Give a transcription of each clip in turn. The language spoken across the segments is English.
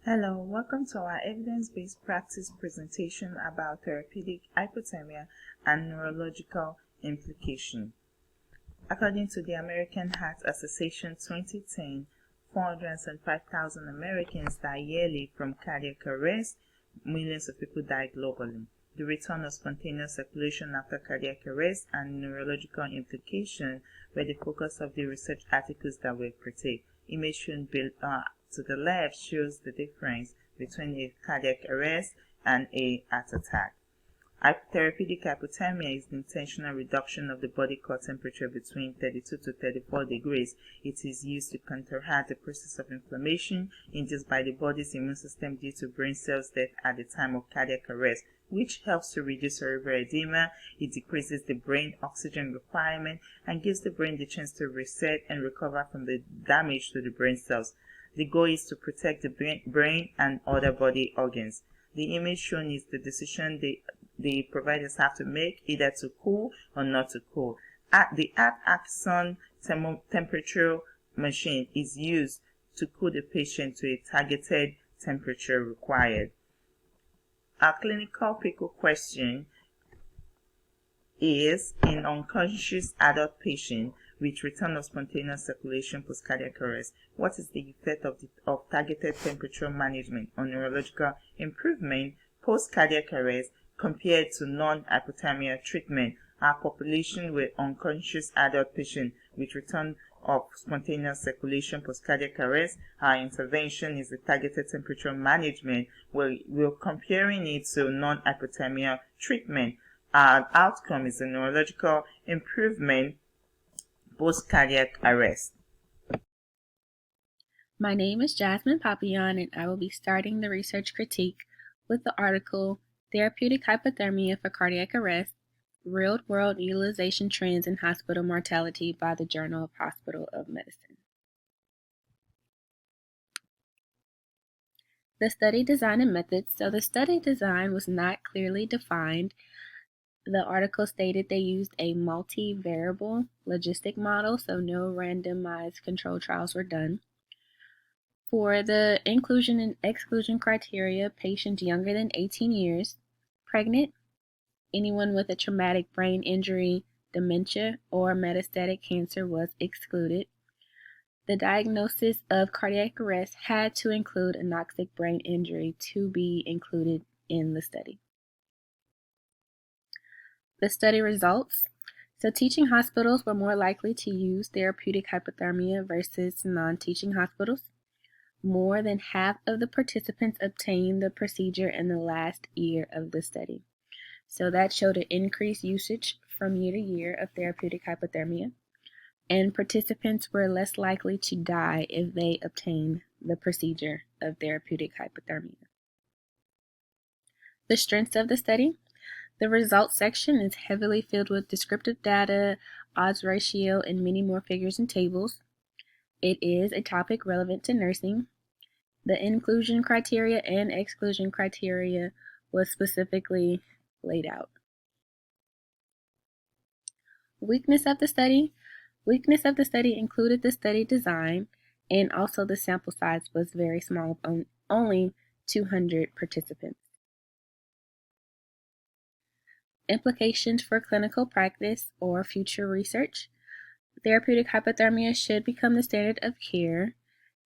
Hello, welcome to our evidence-based practice presentation about therapeutic hypothermia and neurological implication. According to the American Heart Association 2010, 475,000 Americans die yearly from cardiac arrest. Millions of people die globally. The return of spontaneous circulation after cardiac arrest and neurological implication were the focus of the research articles that were critiqued. Image shown to the left shows the difference between a cardiac arrest and a heart attack. Therapeutic hypothermia is the intentional reduction of the body core temperature between 32 to 34 degrees. It is used to counteract the process of inflammation induced by the body's immune system due to brain cells death at the time of cardiac arrest, which helps to reduce cerebral edema. It decreases the brain oxygen requirement and gives the brain the chance to reset and recover from the damage to the brain cells. The goal is to protect the brain and other body organs. The image shown is the decision the providers have to make, either to cool or not to cool. The heart-axon temperature machine is used to cool the patient to a targeted temperature required. Our clinical PICO question is: in unconscious adult patient with return of spontaneous circulation post-cardiac arrest, what is the effect of targeted temperature management on neurological improvement post-cardiac arrest compared to non-hypothermia treatment? Our population with unconscious adult patient with return of spontaneous circulation post-cardiac arrest. Our intervention is the targeted temperature management. We're comparing it to non-hypothermia treatment. Our outcome is a neurological improvement post-cardiac arrest. My name is Jasmine Papillon, and I will be starting the research critique with the article Therapeutic Hypothermia for Cardiac Arrest, Real-World Utilization Trends in Hospital Mortality by the Journal of Hospital of Medicine. The study design and methods. So the study design was not clearly defined. The article stated they used a multivariable logistic model, so no randomized control trials were done. For the inclusion and exclusion criteria, patients younger than 18 years, pregnant, anyone with a traumatic brain injury, dementia, or metastatic cancer was excluded. The diagnosis of cardiac arrest had to include anoxic brain injury to be included in the study. The study results. So teaching hospitals were more likely to use therapeutic hypothermia versus non-teaching hospitals. More than half of the participants obtained the procedure in the last year of the study. So that showed an increased usage from year to year of therapeutic hypothermia. And participants were less likely to die if they obtained the procedure of therapeutic hypothermia. The strengths of the study. The results section is heavily filled with descriptive data, odds ratio, and many more figures and tables. It is a topic relevant to nursing. The inclusion criteria and exclusion criteria was specifically laid out. Weakness of the study. Weakness of the study included the study design, and also the sample size was very small, only 200 participants. Implications for clinical practice or future research. Therapeutic hypothermia should become the standard of care,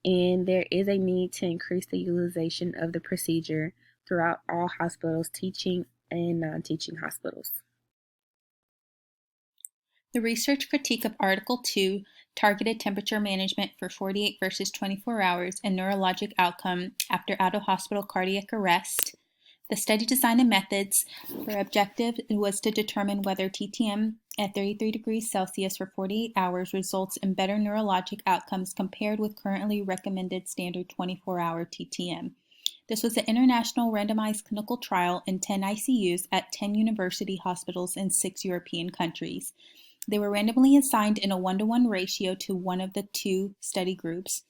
and there is a need to increase the utilization of the procedure throughout all hospitals, teaching and non-teaching hospitals. The research critique of Article 2, Targeted Temperature Management for 48 versus 24 hours and Neurologic Outcome After Out-of-Hospital Cardiac Arrest. The study design and methods. Their objective was to determine whether TTM at 33 degrees Celsius for 48 hours results in better neurologic outcomes compared with currently recommended standard 24-hour TTM. This was an international randomized clinical trial in 10 ICUs at 10 university hospitals in 6 European countries. They were randomly assigned in a 1-to-1 ratio to one of the two study groups.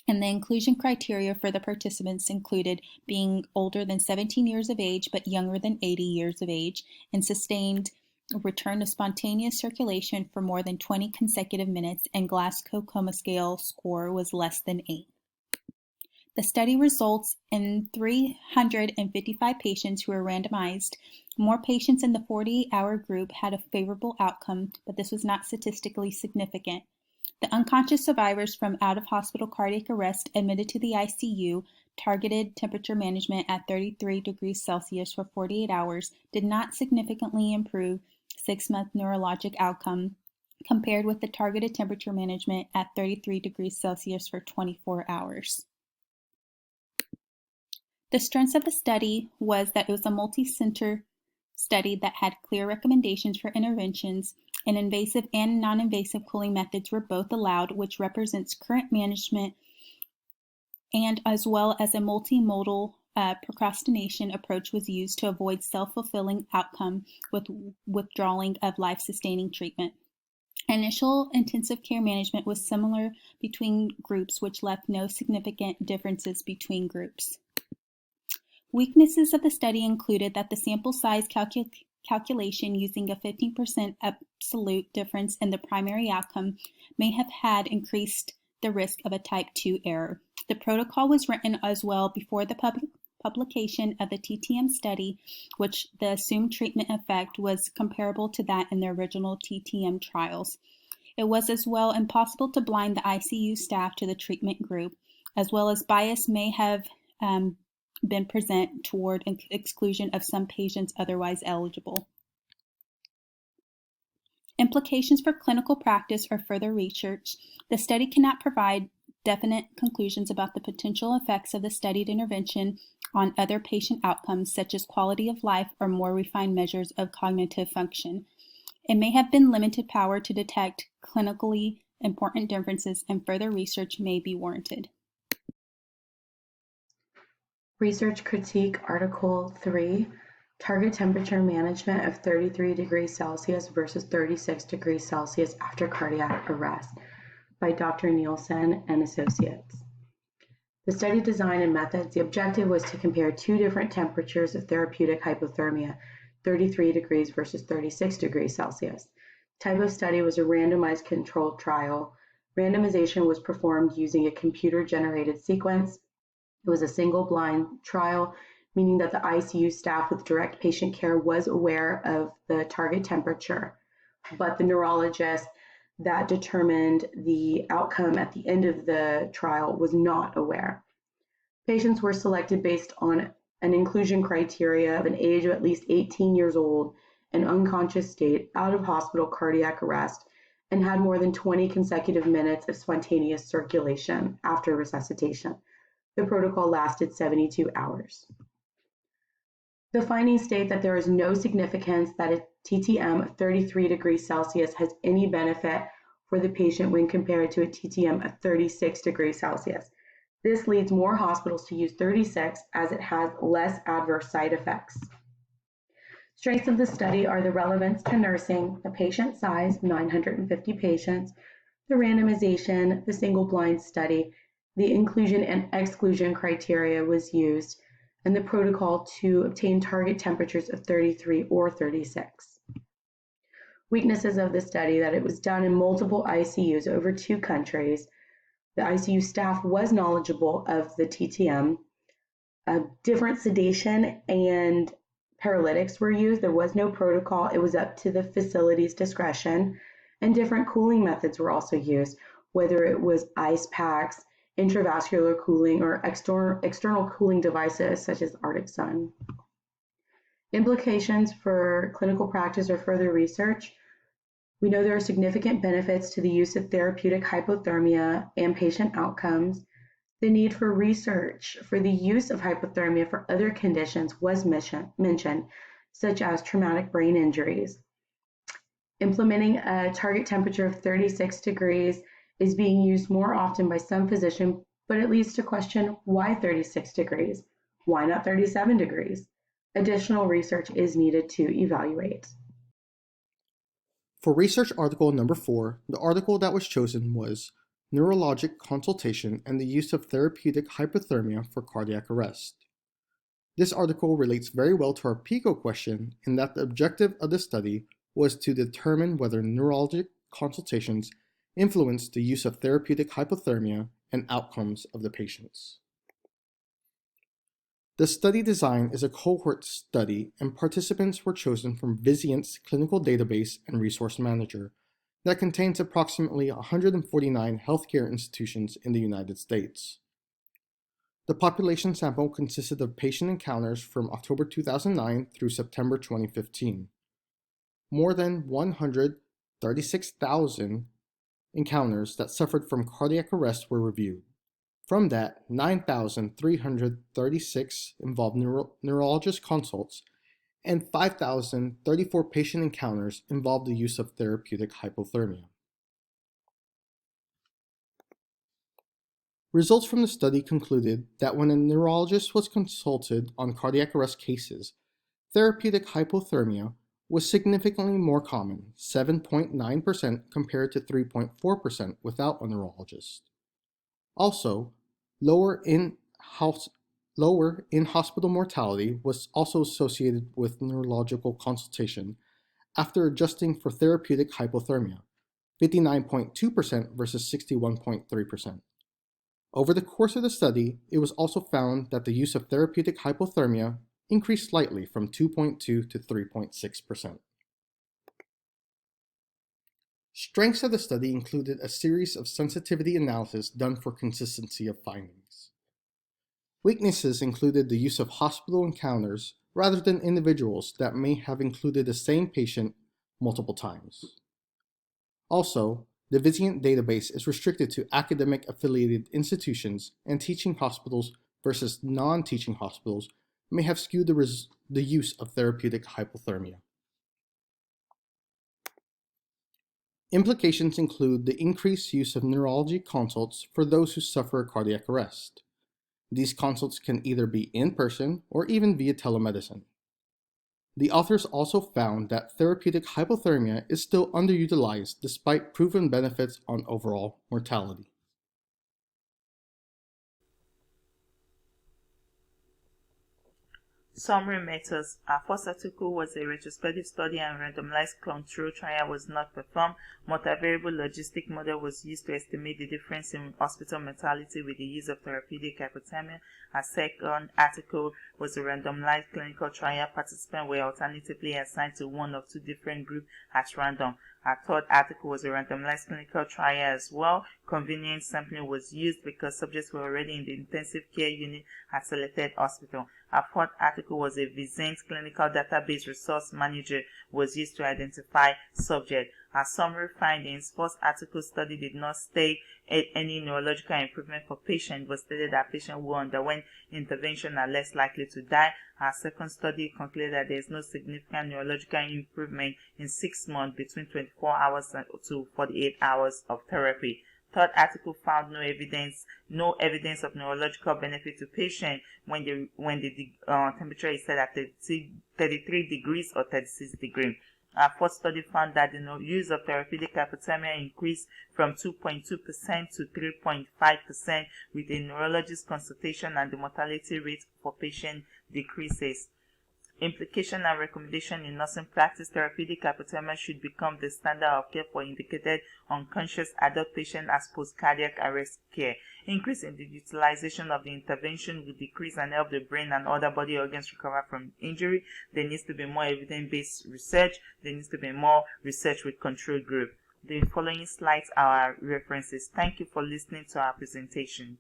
And the inclusion criteria for the participants included being older than 17 years of age but younger than 80 years of age, and sustained return of spontaneous circulation for more than 20 consecutive minutes, and Glasgow Coma Scale score was less than 8. The study results in 355 patients who were randomized. More patients in the 48-hour group had a favorable outcome, but this was not statistically significant. The unconscious survivors from out-of-hospital cardiac arrest admitted to the ICU, targeted temperature management at 33 degrees Celsius for 48 hours did not significantly improve 6-month neurologic outcome compared with the targeted temperature management at 33 degrees Celsius for 24 hours. The strengths of the study was that it was a multi-center study that had clear recommendations for interventions, and invasive and non-invasive cooling methods were both allowed, which represents current management, and as well as a multimodal procrastination approach was used to avoid self-fulfilling outcome with withdrawing of life-sustaining treatment. Initial intensive care management was similar between groups, which left no significant differences between groups. Weaknesses of the study included that the sample size calculation using a 15% absolute difference in the primary outcome may have had increased the risk of a type 2 error. The protocol was written as well before the publication of the TTM study, which the assumed treatment effect was comparable to that in the original TTM trials. It was as well impossible to blind the ICU staff to the treatment group, as well as bias may have been present toward exclusion of some patients otherwise eligible. Implications for clinical practice or further research. The study cannot provide definite conclusions about the potential effects of the studied intervention on other patient outcomes such as quality of life or more refined measures of cognitive function. It may have been limited power to detect clinically important differences, and further research may be warranted. Research Critique Article 3, Target Temperature Management of 33 degrees Celsius versus 36 degrees Celsius after cardiac arrest by Dr. Nielsen and Associates. The study design and methods. The objective was to compare two different temperatures of therapeutic hypothermia, 33 degrees versus 36 degrees Celsius. Type of study was a randomized controlled trial. Randomization was performed using a computer-generated sequence. It was a single-blind trial, meaning that the ICU staff with direct patient care was aware of the target temperature, but the neurologist that determined the outcome at the end of the trial was not aware. Patients were selected based on an inclusion criteria of an age of at least 18 years old, an unconscious state, out of hospital cardiac arrest, and had more than 20 consecutive minutes of spontaneous circulation after resuscitation. The protocol lasted 72 hours. The findings state that there is no significance that a TTM of 33 degrees Celsius has any benefit for the patient when compared to a TTM of 36 degrees Celsius. This leads more hospitals to use 36 as it has less adverse side effects. Strengths of the study are the relevance to nursing, the patient size, 950 patients, the randomization, the single-blind study, the inclusion and exclusion criteria was used, and the protocol to obtain target temperatures of 33 or 36. Weaknesses of the study: that it was done in multiple ICUs over 2 countries. The ICU staff was knowledgeable of the TTM. Different sedation and paralytics were used. There was no protocol. It was up to the facility's discretion. And different cooling methods were also used, whether it was ice packs, intravascular cooling, or external cooling devices such as Arctic Sun. Implications for clinical practice or further research. We know there are significant benefits to the use of therapeutic hypothermia and patient outcomes. The need for research for the use of hypothermia for other conditions was mentioned, such as traumatic brain injuries. Implementing a target temperature of 36 degrees is being used more often by some physicians, but it leads to question, why 36 degrees? Why not 37 degrees? Additional research is needed to evaluate. For research article number 4, the article that was chosen was Neurologic Consultation and the Use of Therapeutic Hypothermia for Cardiac Arrest. This article relates very well to our PICO question in that the objective of the study was to determine whether neurologic consultations influence the use of therapeutic hypothermia and outcomes of the patients. The study design is a cohort study, and participants were chosen from Vizient's clinical database and resource manager that contains approximately 149 healthcare institutions in the United States. The population sample consisted of patient encounters from October 2009 through September 2015. More than 136,000 encounters that suffered from cardiac arrest were reviewed. From that, 9,336 involved neurologist consults, and 5,034 patient encounters involved the use of therapeutic hypothermia. Results from the study concluded that when a neurologist was consulted on cardiac arrest cases, therapeutic hypothermia was significantly more common, 7.9% compared to 3.4% without a neurologist. Also, lower in-hospital mortality was also associated with neurological consultation after adjusting for therapeutic hypothermia, 59.2% versus 61.3%. Over the course of the study, it was also found that the use of therapeutic hypothermia increased slightly from 2.2 to 3.6%. Strengths of the study included a series of sensitivity analysis done for consistency of findings. Weaknesses included the use of hospital encounters rather than individuals that may have included the same patient multiple times. Also, the Vizient database is restricted to academic affiliated institutions, and teaching hospitals versus non-teaching hospitals may have skewed the use of therapeutic hypothermia. Implications include the increased use of neurology consults for those who suffer cardiac arrest. These consults can either be in person or even via telemedicine. The authors also found that therapeutic hypothermia is still underutilized despite proven benefits on overall mortality. Summary methods. Our first article was a retrospective study and randomized control trial was not performed. Multivariable logistic model was used to estimate the difference in hospital mortality with the use of therapeutic hypothermia. Our second article was a randomized clinical trial. Participants were alternatively assigned to one of two different groups at random. Our third article was a randomized clinical trial as well. Convenient sampling was used because subjects were already in the intensive care unit at selected hospital. Our fourth article was a Vizient clinical database resource manager was used to identify subjects. Our summary findings: first article study did not state any neurological improvement for patients, but stated that patients who underwent intervention are less likely to die. Our second study concluded that there is no significant neurological improvement in 6 months between 24 hours to 48 hours of therapy. Third article found no evidence of neurological benefit to patients when the temperature is set at 33 degrees or 36 degrees. Our fourth study found that the use of therapeutic hypothermia increased from 2.2% to 3.5% with a neurologist consultation, and the mortality rate for patients decreases. Implication and recommendation in nursing practice: therapeutic hypothermia should become the standard of care for indicated unconscious adult patients as post-cardiac arrest care. Increase in the utilization of the intervention will decrease and help the brain and other body organs recover from injury. There needs to be more evidence-based research. There needs to be more research with control group. The following slides are our references. Thank you for listening to our presentation.